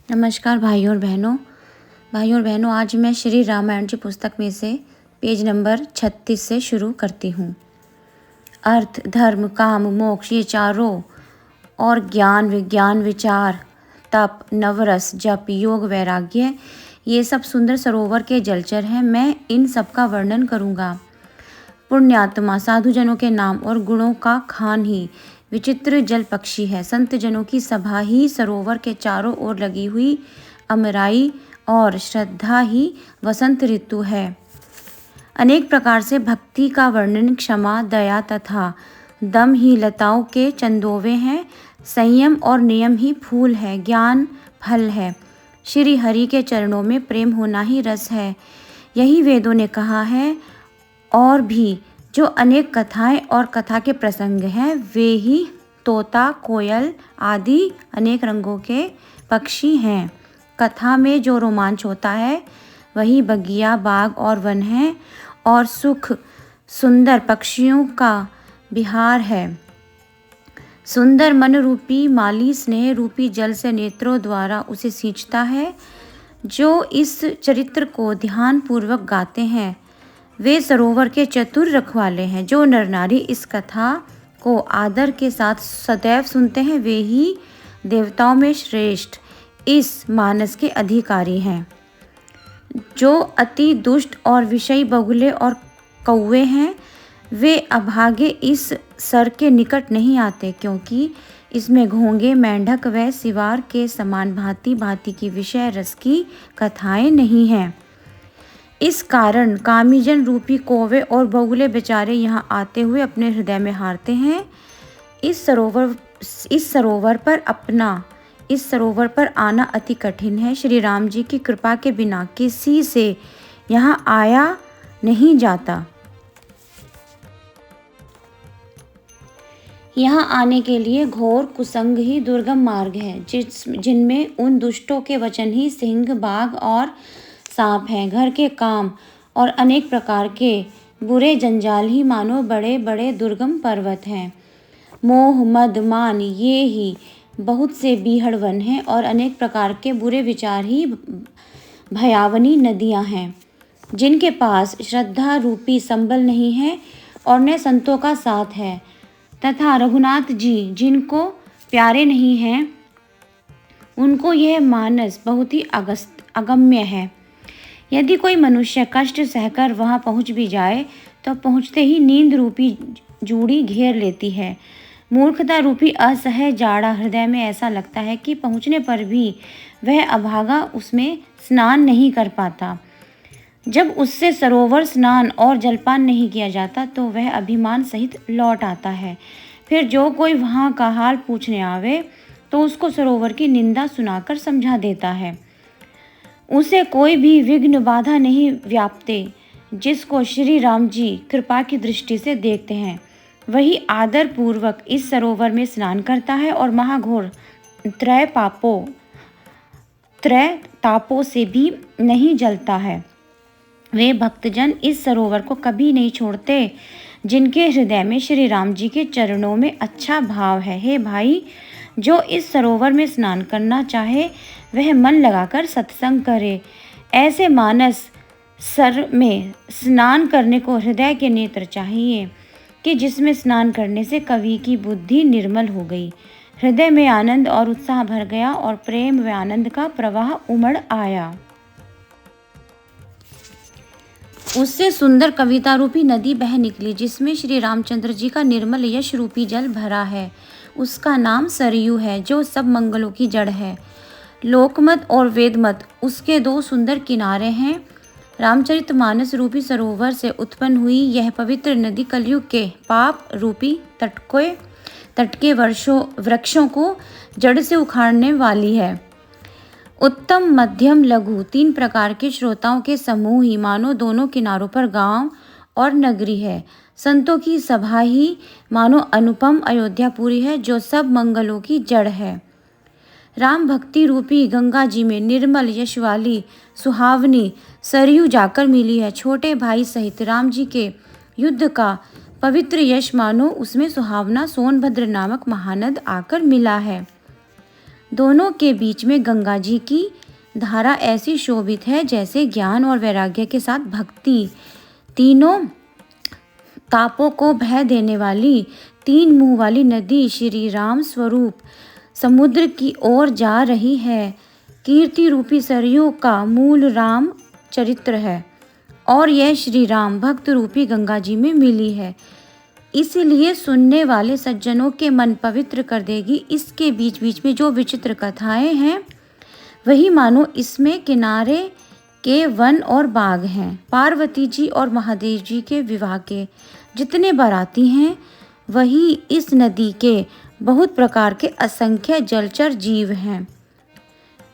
नमस्कार भाइयों और बहनों, आज मैं श्री रामायण जी पुस्तक में से पेज नंबर 36 से शुरू करती हूँ। अर्थ, धर्म, काम, मोक्ष ये चारों और ज्ञान, विज्ञान, विचार, तप, नवरस, जप, योग, वैराग्य ये सब सुंदर सरोवर के जलचर हैं। मैं इन सब का वर्णन करूँगा। पुण्यात्मा साधुजनों के नाम और गुणों का खान ही विचित्र जल पक्षी है। संत जनों की सभा ही सरोवर के चारों ओर लगी हुई अमराई और श्रद्धा ही वसंत ऋतु है। अनेक प्रकार से भक्ति का वर्णन क्षमा, दया तथा दम ही लताओं के चंदोवे हैं। संयम और नियम ही फूल है, ज्ञान फल है। श्री हरि के चरणों में प्रेम होना ही रस है, यही वेदों ने कहा है। और भी जो अनेक कथाएं और कथा के प्रसंग हैं, वे ही तोता, कोयल आदि अनेक रंगों के पक्षी हैं। कथा में जो रोमांच होता है वही बगिया, बाग और वन है, और सुख सुंदर पक्षियों का विहार है। सुंदर मन रूपी माली स्नेह रूपी जल से नेत्रों द्वारा उसे सींचता है। जो इस चरित्र को ध्यान पूर्वक गाते हैं वे सरोवर के चतुर रखवाले हैं। जो नर नारी इस कथा को आदर के साथ सदैव सुनते हैं वे ही देवताओं में श्रेष्ठ इस मानस के अधिकारी हैं। जो अति दुष्ट और विषयी बगुले और कौवे हैं वे अभागे इस सर के निकट नहीं आते, क्योंकि इसमें घोंगे, मेंढक व सिवार के समान भांति भांति की विषय रस की कथाएं नहीं हैं। इस कारण कामीजन रूपी कौवे और बगुले बेचारे यहाँ आते हुए अपने हृदय में हारते हैं। इस सरोवर पर आना अति कठिन है। श्री राम जी की कृपा के बिना किसी से यहाँ आया नहीं जाता। यहाँ आने के लिए घोर कुसंग ही दुर्गम मार्ग है, जिनमें उन दुष्टों के वचन ही सिंह, बाघ और सांप हैं। घर के काम और अनेक प्रकार के बुरे जंजाल ही मानो बड़े बड़े दुर्गम पर्वत हैं। मोह, मद, मान ये ही बहुत से बीहड़ वन हैं, और अनेक प्रकार के बुरे विचार ही भयावनी नदियां हैं। जिनके पास श्रद्धा रूपी संबल नहीं है और न संतों का साथ है, तथा रघुनाथ जी जिनको प्यारे नहीं हैं, उनको यह मानस बहुत ही अगम्य है। यदि कोई मनुष्य कष्ट सहकर वहां पहुंच भी जाए तो पहुंचते ही नींद रूपी जूड़ी घेर लेती है। मूर्खता रूपी असह्य जाड़ा हृदय में ऐसा लगता है कि पहुंचने पर भी वह अभागा उसमें स्नान नहीं कर पाता। जब उससे सरोवर स्नान और जलपान नहीं किया जाता तो वह अभिमान सहित लौट आता है। फिर जो कोई वहां का हाल पूछने आवे तो उसको सरोवर की निंदा सुनाकर समझा देता है। उसे कोई भी विघ्न बाधा नहीं व्यापते। जिसको श्री राम जी कृपा की दृष्टि से देखते हैं वही आदर पूर्वक इस सरोवर में स्नान करता है और महाघोर त्रय तापों से भी नहीं जलता है। वे भक्तजन इस सरोवर को कभी नहीं छोड़ते जिनके हृदय में श्री राम जी के चरणों में अच्छा भाव है। हे भाई, जो इस सरोवर में स्नान करना चाहे वह मन लगाकर सत्संग करे। ऐसे मानस सर में स्नान करने को हृदय के नेत्र चाहिए कि जिसमें स्नान करने से कवि की बुद्धि निर्मल हो गई, हृदय में आनंद और उत्साह भर गया और प्रेम व आनंद का प्रवाह उमड़ आया। उससे सुंदर कविता रूपी नदी बह निकली जिसमें श्री रामचंद्र जी का निर्मल यश रूपी जल भरा है। उसका नाम सरयू है, जो सब मंगलों की जड़ है। लोकमत और वेदमत उसके दो सुंदर किनारे हैं। रामचरितमानस रूपी सरोवर से उत्पन्न हुई यह पवित्र नदी कलयुग के पाप रूपी तट के वृक्षों को जड़ से उखाड़ने वाली है। उत्तम, मध्यम, लघु तीन प्रकार के श्रोताओं के समूह ही मानो दोनों किनारों पर गांव और नगरी है। संतों की सभा ही मानो अनुपम अयोध्यापुरी है, जो सब मंगलों की जड़ है। राम भक्ति रूपी गंगा जी में निर्मल यश वाली सुहावनी सरयू जाकर मिली है। छोटे भाई सहित राम जी के युद्ध का पवित्र यश मानो उसमें सुहावना सोनभद्र नामक महानद आकर मिला है। दोनों के बीच में गंगा जी की धारा ऐसी शोभित है जैसे ज्ञान और वैराग्य के साथ भक्ति। तीनों तापों को बह देने वाली तीन मुंह वाली नदी श्री राम स्वरूप समुद्र की ओर जा रही है। कीर्ति रूपी सरयू का मूल राम चरित्र है और यह श्री राम भक्त रूपी गंगा जी में मिली है, इसलिए सुनने वाले सज्जनों के मन पवित्र कर देगी। इसके बीच बीच में जो विचित्र कथाएं हैं वही मानो इसमें किनारे के वन और बाग हैं। पार्वती जी और महादेव जी के विवाह के जितने बाराती हैं वही इस नदी के बहुत प्रकार के असंख्य जलचर जीव हैं।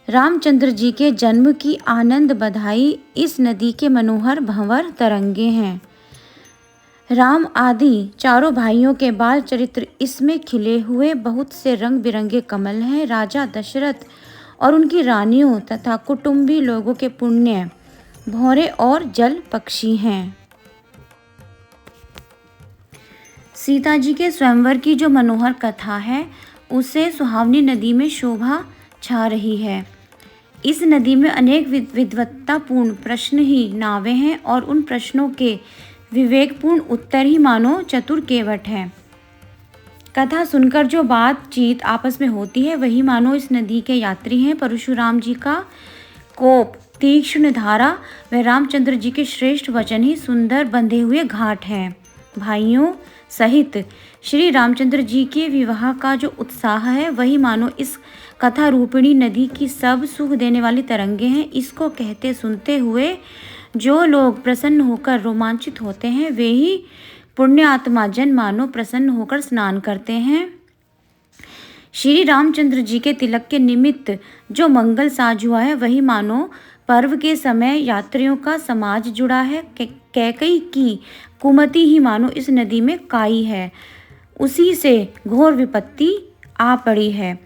रामचंद्र जी के जन्म की आनंद बधाई इस नदी के मनोहर भंवर तरंगे हैं। राम आदि चारों भाइयों के बाल चरित्र इसमें खिले हुए बहुत से रंग बिरंगे कमल हैं। राजा दशरथ और उनकी रानियों तथा कुटुंबी लोगों के पुण्य भौरे और जल पक्षी हैं। सीता जी के स्वयंवर की जो मनोहर कथा है उसे सुहावनी नदी में शोभा छा रही है। इस नदी में अनेक विद्वत्तापूर्ण प्रश्न ही नावें हैं और उन प्रश्नों के विवेकपूर्ण उत्तर ही मानो चतुर केवट हैं। कथा सुनकर जो बातचीत आपस में होती है वही मानो इस नदी के यात्री हैं। परशुराम जी का कोप, तीक्ष्ण धारा व रामचंद्र जी के श्रेष्ठ वचन ही सुंदर बंधे हुए घाट हैं। भाइयों सहित श्री रामचंद्र जी के विवाह का जो उत्साह है वही मानो इस कथा रूपिणी नदी की सब सुख देने वाली तरंगे हैं। इसको कहते सुनते हुए जो लोग प्रसन्न होकर रोमांचित होते हैं वे ही पुण्य आत्मा जन मानो प्रसन्न होकर स्नान करते हैं। श्री रामचंद्र जी के तिलक के निमित्त जो मंगल साज हुआ है वही मानो पर्व के समय यात्रियों का समाज जुड़ा है। कैकई की कुमति ही मानो इस नदी में काई है, उसी से घोर विपत्ति आ पड़ी है।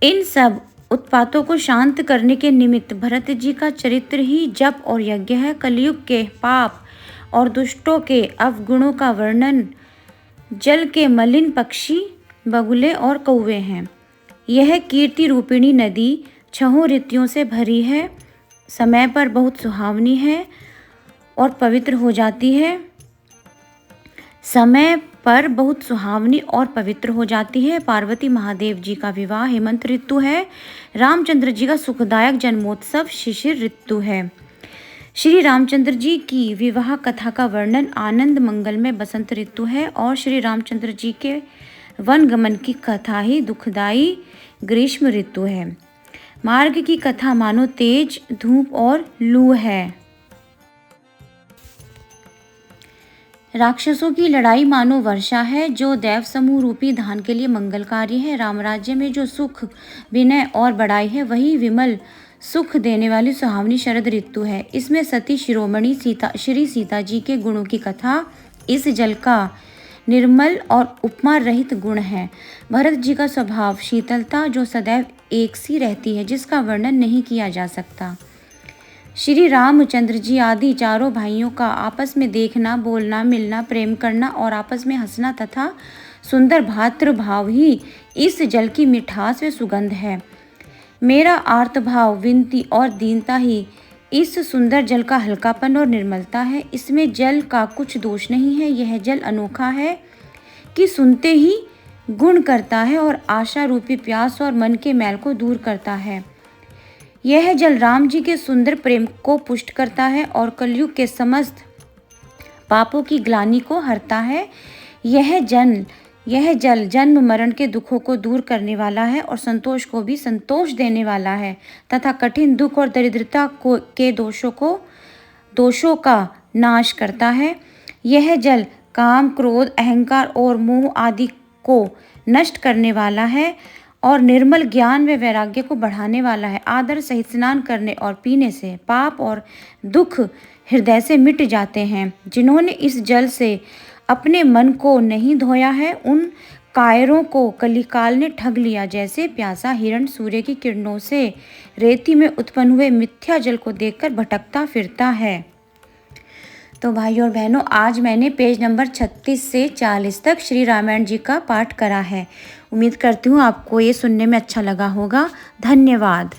इन सब उत्पातों को शांत करने के निमित्त भरत जी का चरित्र ही जप और यज्ञ है। कलयुग के पाप और दुष्टों के अवगुणों का वर्णन जल के मलिन पक्षी बगुले और कौवे हैं। यह कीर्ति रूपिणी नदी छहों ऋतुओं से भरी है, समय पर बहुत सुहावनी है और पवित्र हो जाती है। समय पर बहुत सुहावनी और पवित्र हो जाती है। पार्वती महादेव जी का विवाह हेमंत ऋतु है। रामचंद्र जी का सुखदायक जन्मोत्सव शिशिर ऋतु है। श्री रामचंद्र जी की विवाह कथा का वर्णन आनंद मंगल में बसंत ऋतु है और श्री रामचंद्र जी के वन गमन की कथा ही दुखदाई ग्रीष्म ऋतु है। मार्ग की कथा मानो तेज धूप और लू है। राक्षसों की लड़ाई मानो वर्षा है जो दैव समूह रूपी धान के लिए मंगलकारी है। रामराज्य में जो सुख विनय और बड़ाई है वही विमल सुख देने वाली सुहावनी शरद ऋतु है। इसमें सती शिरोमणि श्री सीता जी के गुणों की कथा, इस जल का निर्मल और उपमा रहित गुण है। भरत जी का स्वभाव शीतलता जो सदैव एक सी रहती है, जिसका वर्णन नहीं किया जा सकता। श्री रामचंद्र जी आदि चारों भाइयों का आपस में देखना, बोलना, मिलना, प्रेम करना और आपस में हंसना तथा सुंदर भातृभाव ही इस जल की मिठास व सुगंध है। मेरा आर्तभाव, विनती और दीनता ही इस सुंदर जल का हल्कापन और निर्मलता है। इसमें जल का कुछ दोष नहीं है। यह जल अनोखा है कि सुनते ही गुण करता है और आशा रूपी प्यास और मन के मैल को दूर करता है। यह जल राम जी के सुंदर प्रेम को पुष्ट करता है और कलयुग के समस्त पापों की ग्लानि को हरता है। यह जल जन्म मरण के दुखों को दूर करने वाला है और संतोष को भी संतोष देने वाला है तथा कठिन दुख और दरिद्रता के दोषों का नाश करता है। यह जल काम, क्रोध, अहंकार और मोह आदि को नष्ट करने वाला है और निर्मल ज्ञान व वैराग्य को बढ़ाने वाला है। आदर सहित स्नान करने और पीने से पाप और दुख हृदय से मिट जाते हैं। जिन्होंने इस जल से अपने मन को नहीं धोया है उन कायरों को कलिकाल ने ठग लिया। जैसे प्यासा हिरण सूर्य की किरणों से रेती में उत्पन्न हुए मिथ्या जल को देखकर भटकता फिरता है तो भाइयों और बहनों, आज मैंने पेज नंबर 36 से 40 तक श्री रामायण जी का पाठ करा है। उम्मीद करती हूँ आपको ये सुनने में अच्छा लगा होगा। धन्यवाद।